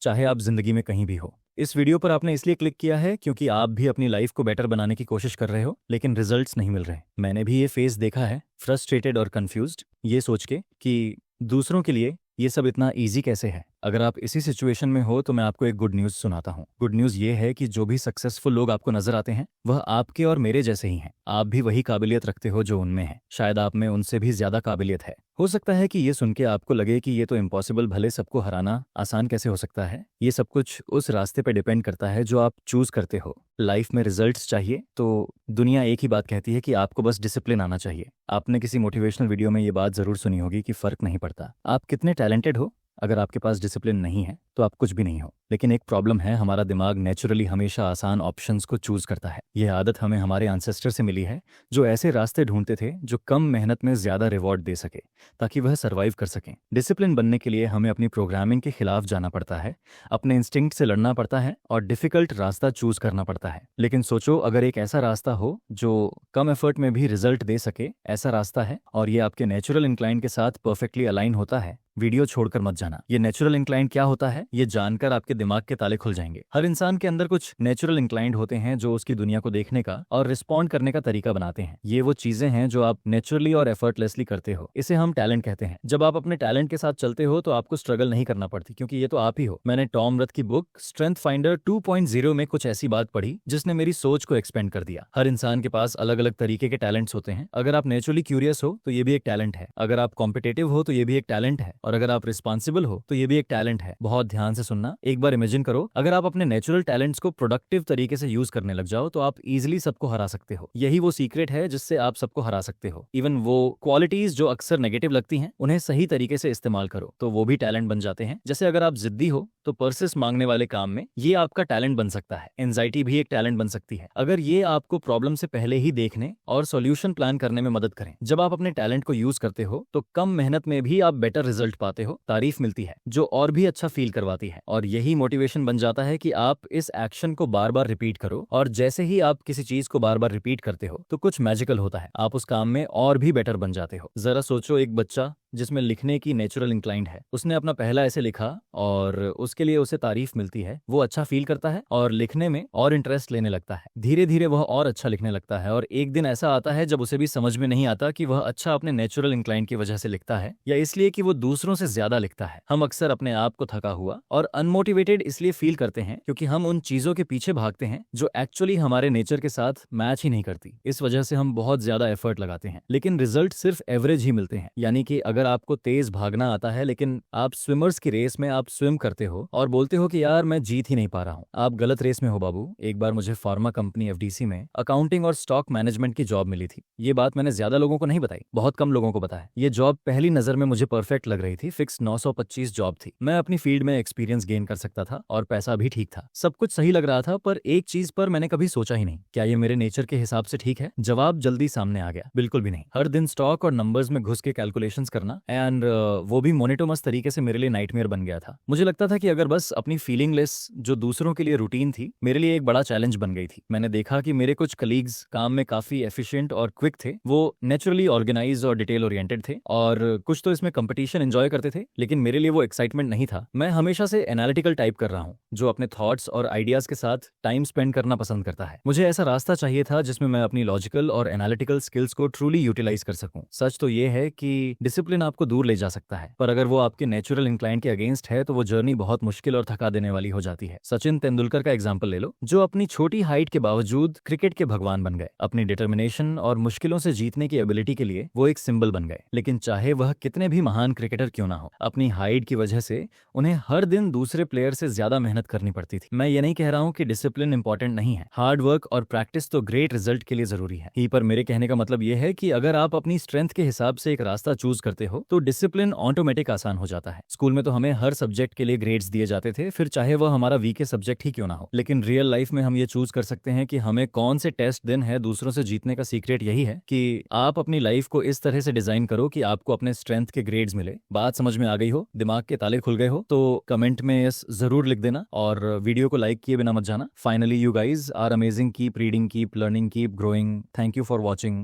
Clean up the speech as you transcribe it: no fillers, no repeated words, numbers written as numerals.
चाहे आप जिंदगी में कहीं भी हो। इस वीडियो पर आपने इसलिए क्लिक किया है क्योंकि आप भी अपनी लाइफ को बेटर बनाने की कोशिश कर रहे हो लेकिन रिजल्ट्स नहीं मिल रहे। मैंने भी ये फेस देखा है, फ्रस्ट्रेटेड और कंफ्यूज्ड, ये सोच के कि दूसरों के लिए ये सब इतना इजी कैसे है। अगर आप इसी सिचुएशन में हो तो मैं आपको एक गुड न्यूज़ सुनाता हूँ। गुड न्यूज़ ये है कि जो भी सक्सेसफुल लोग आपको नजर आते हैं वह आपके और मेरे जैसे ही हैं। आप भी वही काबिलियत रखते हो जो उनमें है, शायद आप में उनसे भी ज्यादा काबिलियत है। हो सकता है कि ये सुन के आपको लगे कि ये तो इम्पॉसिबल, भले सबको हराना आसान कैसे हो सकता है। ये सब कुछ उस रास्ते पे डिपेंड करता है जो आप चूज करते हो। लाइफ में रिजल्ट्स चाहिए तो दुनिया एक ही बात कहती है कि आपको बस डिसिप्लिन आना चाहिए। आपने किसी मोटिवेशनल वीडियो में ये बात जरूर सुनी होगी कि फर्क नहीं पड़ता आप कितने टैलेंटेड हो, अगर आपके पास डिसिप्लिन नहीं है तो आप कुछ भी नहीं हो। लेकिन एक प्रॉब्लम है, हमारा दिमाग नेचुरली हमेशा आसान ऑप्शंस को चूज करता है। यह आदत हमें हमारे एंसेस्टर से मिली है जो ऐसे रास्ते ढूंढते थे जो कम मेहनत में ज्यादा रिवॉर्ड दे सके ताकि वह सर्वाइव कर सकें। डिसिप्लिन बनने के लिए हमें अपनी प्रोग्रामिंग के खिलाफ जाना पड़ता है, अपने इंस्टिंक्ट से लड़ना पड़ता है और डिफिकल्ट रास्ता चूज करना पड़ता है। लेकिन सोचो, अगर एक ऐसा रास्ता हो जो कम एफर्ट में भी रिजल्ट दे सके, ऐसा रास्ता है और ये आपके नेचुरल इंक्लाइन के साथ परफेक्टली अलाइन होता है, वीडियो छोड़कर मत जाना। ये नेचुरल इंक्लाइन क्या होता है ये जानकर आपके दिमाग के ताले खुल जाएंगे। हर इंसान के अंदर कुछ नेचुरल इंक्लाइंड होते हैं जो उसकी दुनिया को देखने का और रिस्पॉन्ड करने का तरीका बनाते हैं। ये वो चीजें हैं जो आप नेचुरली और एफर्टलेसली करते हो, इसे हम टैलेंट कहते हैं। जब आप अपने टैलेंट के साथ चलते हो तो आपको स्ट्रगल नहीं करना पड़ती क्योंकि ये तो आप ही हो। मैंने टॉम रथ की बुक स्ट्रेंथ फाइंडर 2.0 में कुछ ऐसी बात पढ़ी जिसने मेरी सोच को एक्सपेंड कर दिया। हर इंसान के पास अलग अलग तरीके के टैलेंट्स होते हैं। अगर आप नेचुरली क्यूरियस हो तो ये भी एक टैलेंट है, अगर आप कॉम्पिटेटिव हो तो ये भी एक टैलेंट है, और अगर आप रिस्पॉन्सिबल हो तो ये भी एक टैलेंट है। बहुत ध्यान से सुनना। एक बार इमेजिन करो, अगर आप अपने नेचुरल टैलेंट्स को प्रोडक्टिव तरीके से यूज करने लग जाओ तो आप इजीली सबको हरा सकते हो। यही वो सीक्रेट है जिससे आप सबको हरा सकते हो। इवन वो क्वालिटीज जो अक्सर नेगेटिव लगती हैं उन्हें सही तरीके से इस्तेमाल करो तो वो भी टैलेंट बन जाते हैं। जैसे अगर आप जिद्दी हो तो पर्सिस मांगने वाले काम में ये आपका टैलेंट बन सकता है। एंजाइटी भी एक टैलेंट बन सकती है अगर ये आपको प्रॉब्लम से पहले ही देखने और सॉल्यूशन प्लान करने में मदद करें। जब आप अपने टैलेंट को यूज करते हो तो कम मेहनत में भी आप बेटर रिजल्ट पाते हो, तारीफ मिलती है जो और भी अच्छा फील करवाती है, और यही मोटिवेशन बन जाता है कि आप इस एक्शन को बार बार रिपीट करो। और जैसे ही आप किसी चीज को बार बार रिपीट करते हो तो कुछ मैजिकल होता है, आप उस काम में और भी बेटर बन जाते हो। जरा सोचो, एक बच्चा जिसमें लिखने की नेचुरल इंक्लाइंड है, उसने अपना पहला ऐसे लिखा और उसके लिए उसे तारीफ मिलती है, वो अच्छा फील करता है और लिखने में और इंटरेस्ट लेने लगता है। धीरे धीरे वह और अच्छा लिखने लगता है और एक दिन ऐसा आता है जब उसे भी समझ में नहीं आता कि वह अच्छा अपने नेचुरल इंक्लाइंड की वजह से लिखता है या इसलिए कि वो दूसरों से ज्यादा लिखता है। हम अक्सर अपने आप को थका हुआ और अनमोटिवेटेड इसलिए फील करते हैं क्योंकि हम उन चीजों के पीछे भागते हैं जो एक्चुअली हमारे नेचर के साथ मैच ही नहीं करती। इस वजह से हम बहुत ज्यादा एफर्ट लगाते हैं लेकिन रिजल्ट सिर्फ एवरेज ही मिलते हैं। यानी कि अगर आपको तेज भागना आता है लेकिन आप स्विमर्स की रेस में आप स्विम करते हो और बोलते हो कि यार मैं जीत ही नहीं पा रहा हूँ, आप गलत रेस में हो बाबू। एक बार मुझे फार्मा कंपनी एफडीसी में अकाउंटिंग और स्टॉक मैनेजमेंट की जॉब मिली थी। ये बात मैंने ज्यादा लोगों को नहीं बताई, बहुत कम लोगों को बताया। ये जॉब पहली नजर में मुझे परफेक्ट लग रही थी। फिक्स 925 जॉब थी, मैं अपनी फील्ड में एक्सपीरियंस गेन कर सकता था और पैसा भी ठीक था। सब कुछ सही लग रहा था, पर एक चीज पर मैंने कभी सोचा ही नहीं, क्या ये मेरे नेचर के हिसाब से ठीक है? जवाब जल्दी सामने आ गया, बिल्कुल भी नहीं। हर दिन स्टॉक और नंबर्स में घुस के कैलकुलेशंस करना एंड वो भी मोनिटोमस तरीके से मेरे लिए नाइटमेयर बन गया था। मुझे लगता था कि अगर बस अपनी फीलिंगलेस जो दूसरों के लिए रूटीन थी मेरे लिए एक बड़ा चैलेंज बन गई थी। मैंने देखा कि मेरे कुछ कलीग्स काम में काफी एफिशिएंट और क्विक थे, वो नेचुरली ऑर्गेनाइज और डिटेल ओरिएंटेड थे, और कुछ तो इसमें कंपटीशन एंजॉय करते थे, लेकिन मेरे लिए वो एक्साइटमेंट नहीं था। मैं हमेशा से एनालिटिकल टाइप कर रहा हूँ जो अपने थॉट्स और आइडियाज के साथ टाइम स्पेंड करना पसंद करता है। मुझे ऐसा रास्ता चाहिए था जिसमें मैं अपनी लॉजिकल और एनालिटिकल स्किल्स को ट्रूली यूटिलाइज कर सकूं। सच तो ये है कि डिसिप्लिन आपको दूर ले जा सकता है, पर अगर वो आपके नेचुरल इंक्लाइंड के अगेंस्ट है तो वो जर्नी बहुत मुश्किल और थका देने वाली हो जाती है। सचिन तेंदुलकर का एग्जाम्पल ले लो, जो अपनी छोटी हाइट के बावजूद क्रिकेट के भगवान बन गए। अपनी डिटर्मिनेशन और मुश्किलों से जीतने की एबिलिटी के लिए वो एक सिंबल बन गए। लेकिन चाहे वह कितने भी महान क्रिकेटर क्यों ना हो, अपनी हाइट की वजह से उन्हें हर दिन दूसरे प्लेयर से ज्यादा मेहनत करनी पड़ती थी। मैं ये नहीं कह रहा हूँ कि डिसिप्लिन इंपॉर्टेंट नहीं है, हार्ड वर्क और प्रैक्टिस तो ग्रेट रिजल्ट के लिए जरूरी है ही, पर मेरे कहने का मतलब यह है कि अगर आप अपनी स्ट्रेंथ के हिसाब से एक रास्ता चूज करते हो तो डिसिप्लिन ऑटोमेटिक आसान हो जाता है। स्कूल में तो हमें हर सब्जेक्ट के लिए ग्रेड्स दिए जाते थे, फिर चाहे वह हमारा वीके सब्जेक्ट ही क्यों ना हो। लेकिन रियल लाइफ में हम ये चूज कर सकते हैं कि हमें कौन से टेस्ट दिन है। दूसरों से जीतने का सीक्रेट यही है कि आप अपनी लाइफ को इस तरह से डिजाइन करो कि आपको अपने स्ट्रेंथ के ग्रेड्स मिले। बात समझ में आ गई हो, दिमाग के ताले खुल गए हो तो कमेंट में यस जरूर लिख देना और वीडियो को लाइक किए बिना मत जाना। Finally you guys are amazing, keep reading, keep learning, keep growing. Thank you for watching.